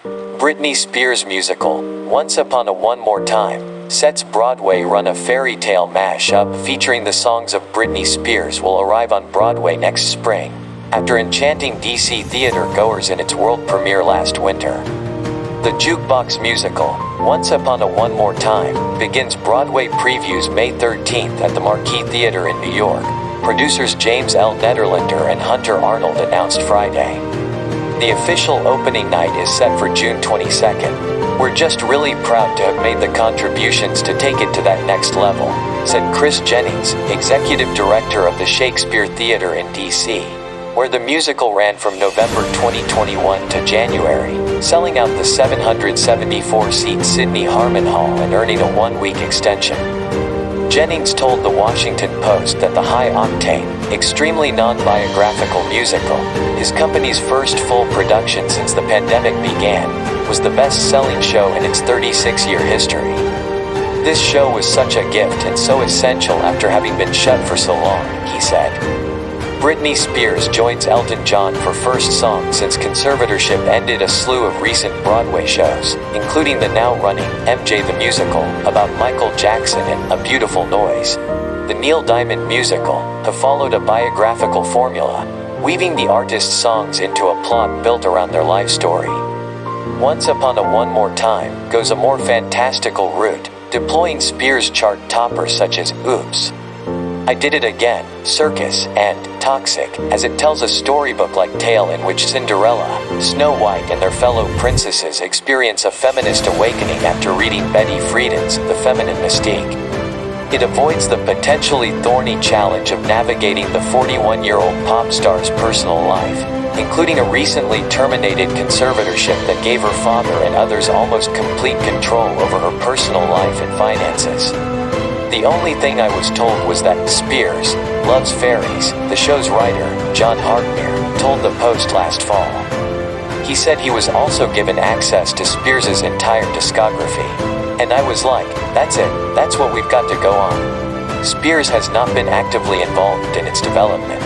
Britney Spears musical, Once Upon a One More Time, sets Broadway run a fairy tale mash-up featuring the songs of Britney Spears will arrive on Broadway next spring, after enchanting DC theater goers in its world premiere last winter. The jukebox musical, Once Upon a One More Time, begins Broadway previews May 13th at the Marquis Theater in New York, producers James L. Nederlander and Hunter Arnold announced Friday. The official opening night is set for June 22nd. We're just really proud to have made the contributions to take it to that next level, said Chris Jennings, executive director of the Shakespeare Theater in D.C., where the musical ran from November 2021 to January, selling out the 774-seat Sydney Harmon Hall and earning a one-week extension. Jennings told the Washington Post that the high-octane, extremely non-biographical musical, his company's first full production since the pandemic began, was the best-selling show in its 36-year history. This show was such a gift and so essential after having been shut for so long, he said. Britney Spears joins Elton John for first song since conservatorship ended a slew of recent Broadway shows, including the now-running MJ the Musical, about Michael Jackson and A Beautiful Noise. The Neil Diamond musical have followed a biographical formula, weaving the artist's songs into a plot built around their life story. Once Upon a One More Time goes a more fantastical route, deploying Spears chart toppers such as Oops, I Did It Again, Circus, and Toxic, as it tells a storybook-like tale in which Cinderella, Snow White and their fellow princesses experience a feminist awakening after reading Betty Friedan's The Feminine Mystique. It avoids the potentially thorny challenge of navigating the 41-year-old pop star's personal life, including a recently terminated conservatorship that gave her father and others almost complete control over her personal life and finances. The only thing I was told was that Spears loves fairies, the show's writer, John Hartmere, told the Post last fall. He said he was also given access to Spears' entire discography. And I was like, that's it, that's what we've got to go on. Spears has not been actively involved in its development.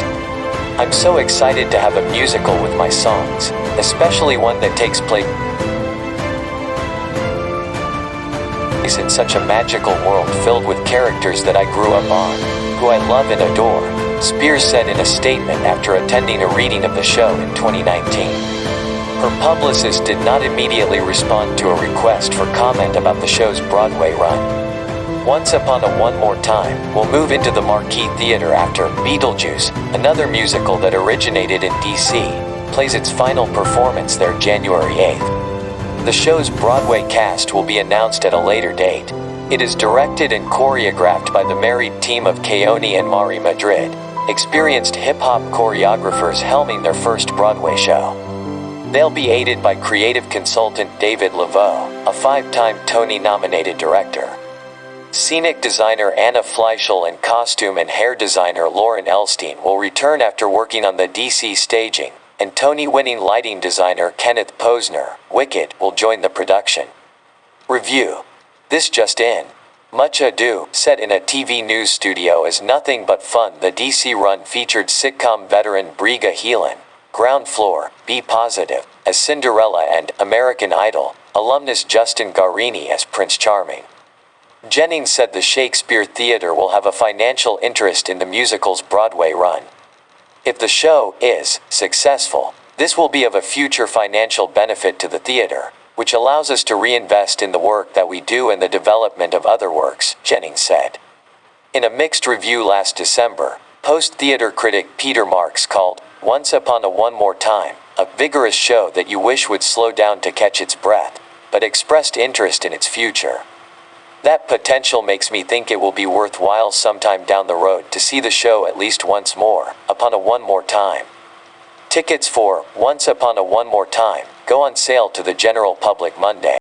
I'm so excited to have a musical with my songs, especially one that takes place in such a magical world filled with characters that I grew up on, who I love and adore, Spears said in a statement after attending a reading of the show in 2019. Her publicist did not immediately respond to a request for comment about the show's Broadway run. Once Upon a One More Time will move into the Marquis Theater after Beetlejuice, another musical that originated in D.C., plays its final performance there January 8th. The show's Broadway cast will be announced at a later date. It is directed and choreographed by the married team of Keone and Mari Madrid, experienced hip-hop choreographers helming their first Broadway show. They'll be aided by creative consultant David Laveau, a 5-time Tony-nominated director. Scenic designer Anna Fleischl and costume and hair designer Lauren Elstein will return after working on the DC staging, and Tony-winning lighting designer Kenneth Posner, Wicked, will join the production. Review. This just in. Much Ado, set in a TV news studio is nothing but fun. The DC run featured sitcom veteran Briga Heelan, Ground Floor, Be Positive, as Cinderella and American Idol alumnus Justin Guarini as Prince Charming. Jennings said the Shakespeare Theater will have a financial interest in the musical's Broadway run. If the show is successful, this will be of a future financial benefit to the theater, which allows us to reinvest in the work that we do and the development of other works, Jennings said. In a mixed review last December, Post theater critic Peter Marks called Once Upon a One More Time a vigorous show that you wish would slow down to catch its breath, but expressed interest in its future. That potential makes me think it will be worthwhile sometime down the road to see the show at least once more, Upon a One More Time. Tickets for Once Upon a One More Time go on sale to the general public Monday.